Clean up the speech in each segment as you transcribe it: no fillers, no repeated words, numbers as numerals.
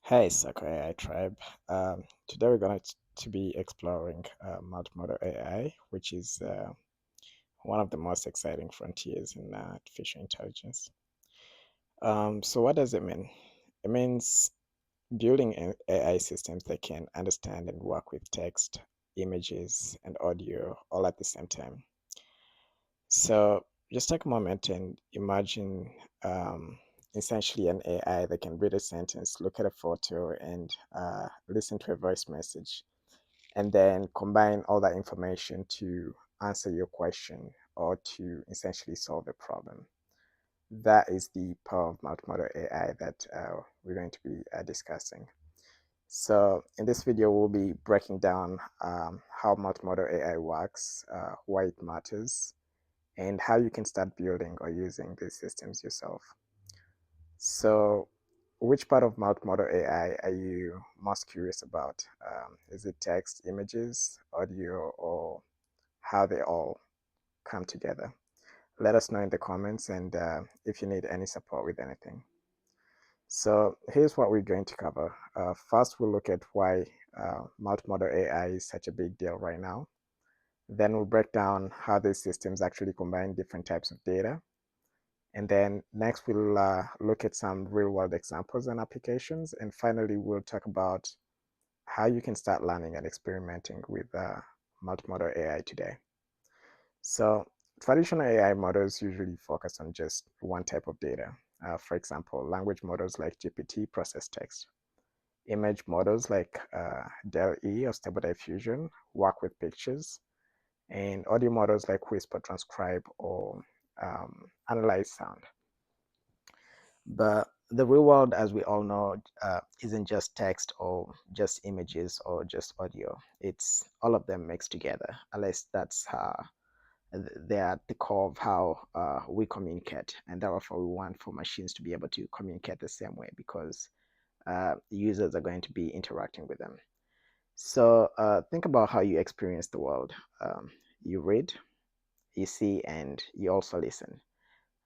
Hey, SokoAI tribe. Today we're going to be exploring multimodal AI, which is one of the most exciting frontiers in artificial intelligence. So what does it mean? It means building AI systems that can understand and work with text, images, and audio all at the same time. So just take a moment and imagine essentially an AI that can read a sentence, look at a photo, and listen to a voice message, and then combine all that information to answer your question or to essentially solve a problem. That is the power of multimodal AI that we're going to be discussing. So in this video, we'll be breaking down how multimodal AI works, why it matters, and how you can start building or using these systems yourself. So, which part of multimodal AI are you most curious about? Is it text, images, audio, or how they all come together? Let us know in the comments and if you need any support with anything. So, here's what we're going to cover. First, we'll look at why multimodal AI is such a big deal right now. Then, we'll break down how these systems actually combine different types of data. And then next, we'll look at some real world examples and applications. And finally, we'll talk about how you can start learning and experimenting with multimodal AI today. So, traditional AI models usually focus on just one type of data. For example, language models like GPT process text. Image models like DALL-E or Stable Diffusion work with pictures. And audio models like Whisper Transcribe or Analyze Sound. But the real world, as we all know, isn't just text or just images or just audio. It's all of them mixed together. At least that's how they're at the core of how we communicate. And therefore, we want for machines to be able to communicate the same way because users are going to be interacting with them. So think about how you experience the world. You read, you see, and you also listen.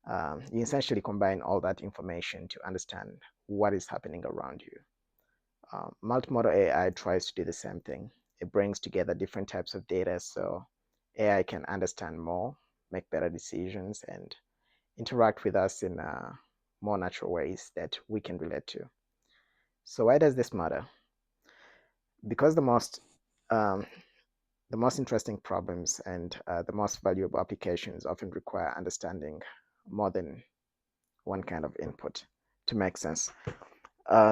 You essentially combine all that information to understand what is happening around you. Multimodal AI tries to do the same thing. It brings together different types of data so AI can understand more, make better decisions, and interact with us in more natural ways that we can relate to. So why does this matter? Because um, the most interesting problems and the most valuable applications often require understanding more than one kind of input to make sense.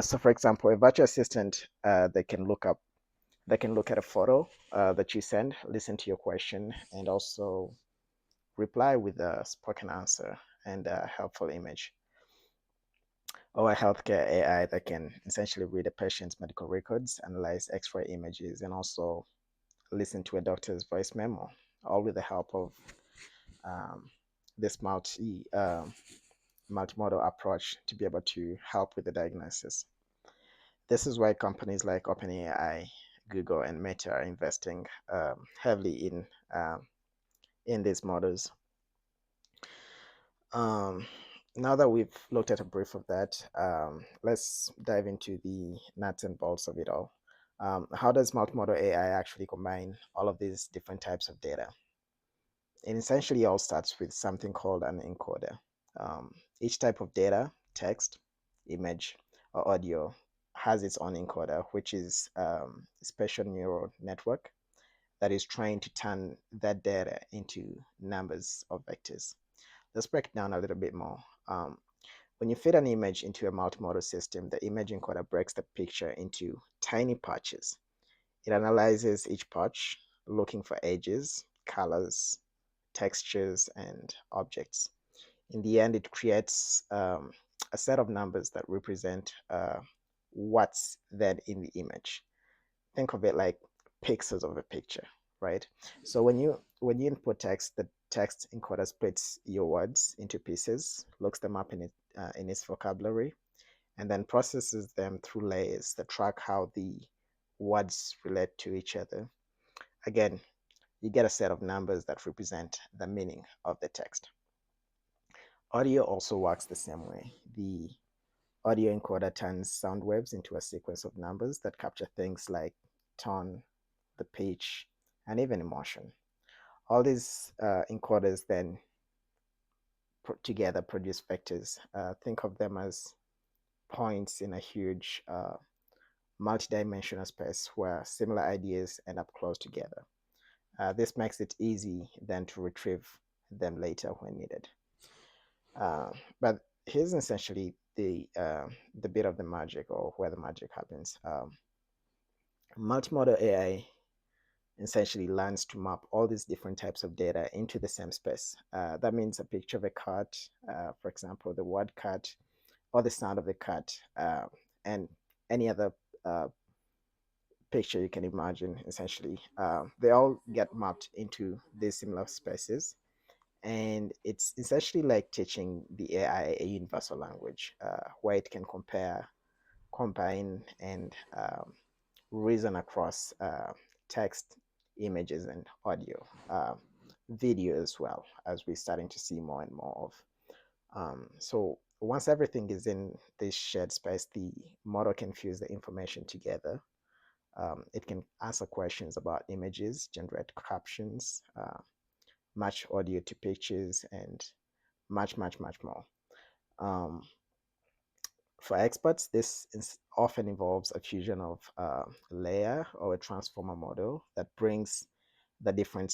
So, for example, a virtual assistant they can look at a photo that you send, listen to your question, and also reply with a spoken answer and a helpful image. Or a healthcare AI that can essentially read a patient's medical records, analyze X-ray images, and also listen to a doctor's voice memo, all with the help of um, this multimodal approach to be able to help with the diagnosis. This is why companies like OpenAI, Google, and Meta are investing heavily in these models. Um, now that we've looked at a brief of that, let's dive into the nuts and bolts of it all. How does multimodal AI actually combine all of these different types of data? It essentially all starts with something called an encoder. Each type of data, text, image, or audio, has its own encoder, which is a special neural network that is trying to turn that data into numbers or vectors. Let's break it down a little bit more. When you feed an image into a multimodal system, the image encoder breaks the picture into tiny patches. It analyzes each patch, looking for edges, colors, textures, and objects. In the end, it creates a set of numbers that represent what's then in the image. Think of it like pixels of a picture, right? So when you input text, the text encoder splits your words into pieces, looks them up in its vocabulary, and then processes them through layers that track how the words relate to each other. Again, you get a set of numbers that represent the meaning of the text. Audio also works the same way. The Audio encoder turns sound waves into a sequence of numbers that capture things like tone, the pitch, and even emotion. All these encoders then together produce vectors. Think of them as points in a huge multidimensional space where similar ideas end up close together. This makes it easy then to retrieve them later when needed. But here's essentially the bit of the magic, or where the magic happens. Multimodal AI essentially learns to map all these different types of data into the same space. That means a picture of a cat, for example, the word cat, or the sound of the cat, and any other uh, picture you can imagine, essentially. They all get mapped into these similar spaces. And it's essentially like teaching the AI a universal language where it can compare, combine, and reason across text, images, and audio, video as well, as we're starting to see more and more of. So once everything is in this shared space, the model can fuse the information together. It can answer questions about images, generate captions, match audio to pictures, and much more. Um, for experts, this often involves a fusion of layer or a transformer model that brings the different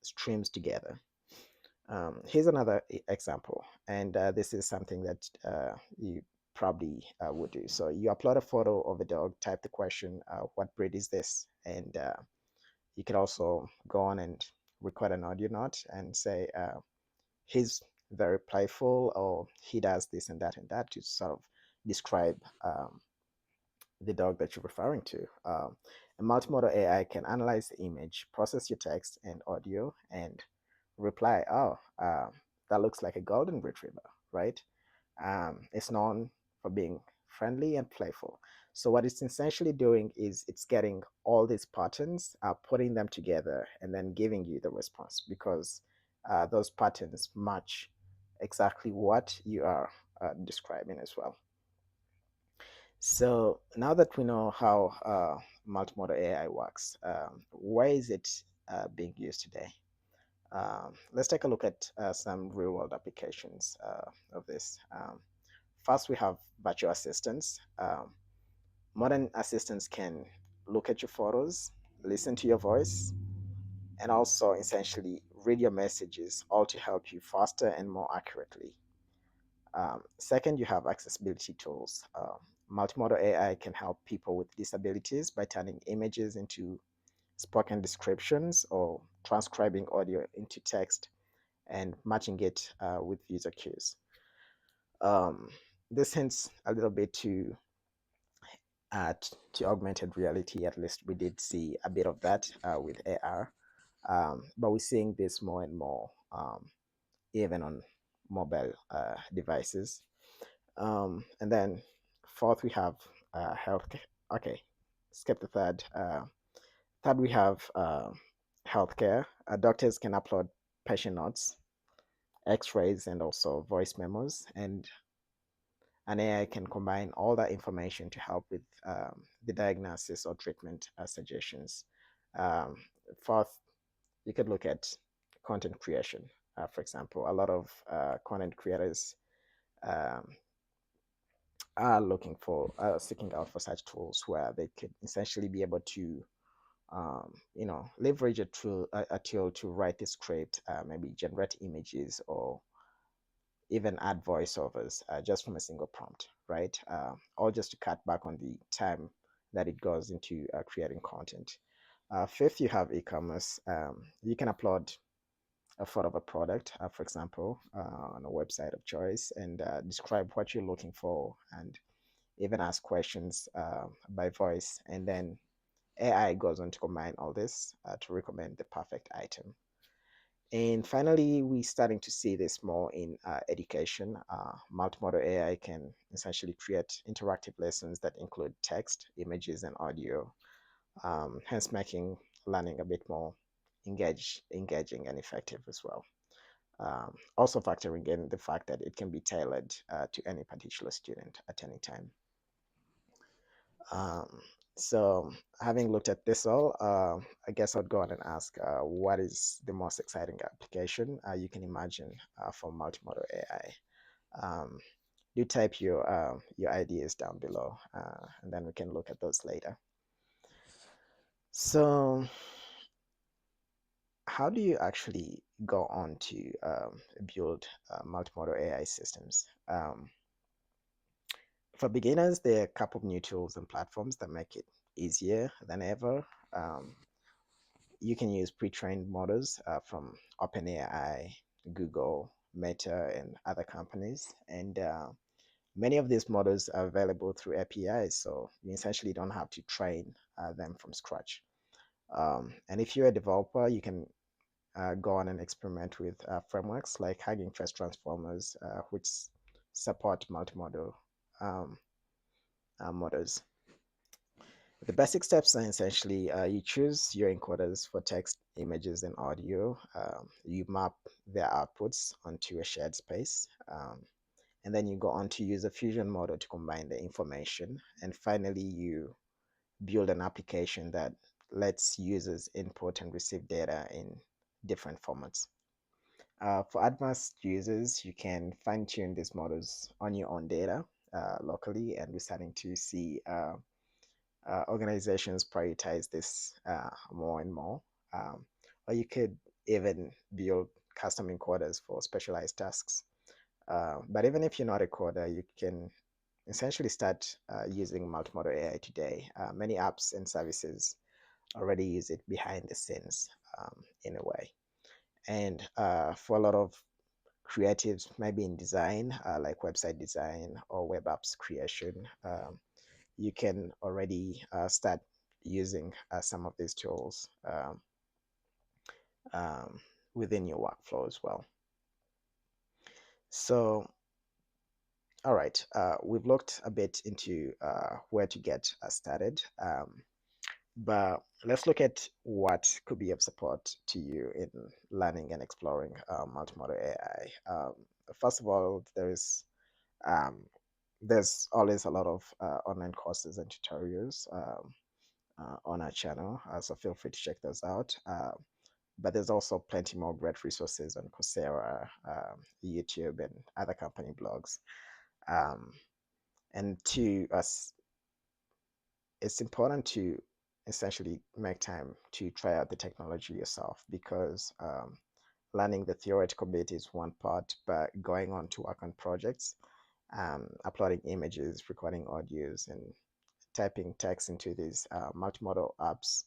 streams together. Here's another example, and this is something that you probably would do. So you upload a photo of a dog, type the question, what breed is this? And you can also go on and record an audio note and say, he's very playful, or he does this and that to sort of describe the dog that you're referring to. A multimodal AI can analyze the image, process your text and audio, and reply, oh, that looks like a golden retriever, right? It's known for being friendly and playful. So what it's essentially doing is it's getting all these patterns, putting them together, and then giving you the response, because those patterns match exactly what you are describing as well. So now that we know how multimodal AI works, where is it being used today? Let's take a look at some real world applications of this. First, we have virtual assistants. Modern assistants can look at your photos, listen to your voice, and also essentially read your messages, all to help you faster and more accurately. Second, you have accessibility tools. Multimodal AI can help people with disabilities by turning images into spoken descriptions or transcribing audio into text and matching it with user cues. Um, this hints a little bit to augmented reality. At least we did see a bit of that with AR, but we're seeing this more and more, even on mobile devices. And then fourth, we have health. Okay, skip the third. Third, we have healthcare. Doctors can upload patient notes, X-rays, and also voice memos, and an AI can combine all that information to help with the diagnosis or treatment suggestions. Um, Fourth, you could look at content creation. For example, a lot of content creators um, are looking for, seeking out for such tools where they could essentially be able to, leverage a tool to write a script, maybe generate images, or even add voiceovers just from a single prompt, right? Or just to cut back on the time that it goes into creating content. Fifth, you have e-commerce. You can upload a photo of a product, for example, on a website of choice, and describe what you're looking for, and even ask questions by voice. And then AI goes on to combine all this to recommend the perfect item. And finally, we're starting to see this more in education. Multimodal AI can essentially create interactive lessons that include text, images, and audio, hence making learning a bit more engaging and effective as well. Also factoring in the fact that it can be tailored to any particular student at any time. Um, so having looked at this all, I guess I'd go on and ask, what is the most exciting application you can imagine for multimodal AI? Um, do type your ideas down below, and then we can look at those later. So how do you actually go on to build multimodal AI systems? For beginners, there are a couple of new tools and platforms that make it easier than ever. Um, you can use pre-trained models from OpenAI, Google, Meta, and other companies. And many of these models are available through APIs, so you essentially don't have to train them from scratch. And if you're a developer, you can go on and experiment with frameworks like Hugging Face transformers, which support multimodal um, models. The basic steps are essentially you choose your encoders for text, images, and audio. You map their outputs onto a shared space. And then you go on to use a fusion model to combine the information. And finally, you build an application that lets users input and receive data in different formats. For advanced users, you can fine tune these models on your own data locally, and we're starting to see organizations prioritize this more and more. Um, or you could even build custom encoders for specialized tasks. But even if you're not a coder, you can essentially start using multimodal AI today. Many apps and services already use it behind the scenes in a way. And for a lot of creatives, maybe in design, like website design or web apps creation, you can already start using some of these tools um, within your workflow as well. So, all right, we've looked a bit into where to get started, but let's look at what could be of support to you in learning and exploring multimodal AI. First of all, um, there's always a lot of online courses and tutorials on our channel, so feel free to check those out. But there's also plenty more great resources on Coursera, YouTube, and other company blogs. Um, and to us, it's important to essentially make time to try out the technology yourself, because learning the theoretical bit is one part, but going on to work on projects, uploading images, recording audios, and typing text into these multimodal apps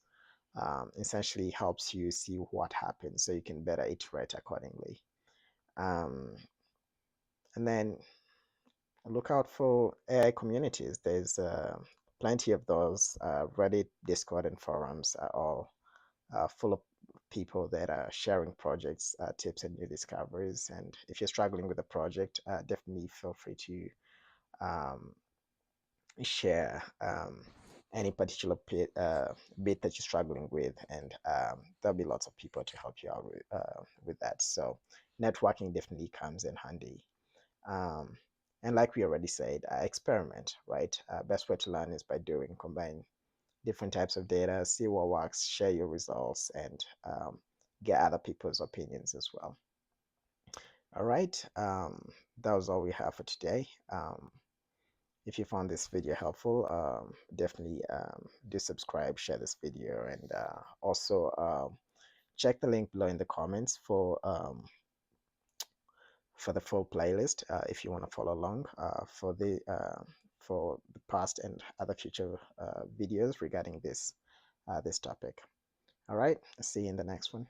essentially helps you see what happens so you can better iterate accordingly. Um, and then look out for AI communities. There's plenty of those. Reddit, Discord, and forums are all full of people that are sharing projects, tips, and new discoveries. And if you're struggling with a project, definitely feel free to um, share any particular bit that you're struggling with, and there'll be lots of people to help you out with that. So networking definitely comes in handy. Um, and like we already said, experiment, right? Best way to learn is by doing. Combine different types of data, see what works, share your results, and get other people's opinions as well. All right, that was all we have for today. If you found this video helpful, definitely do subscribe, share this video, and also check the link below in the comments for the full playlist if you want to follow along for the past and other future videos regarding this topic. All right, see you in the next one.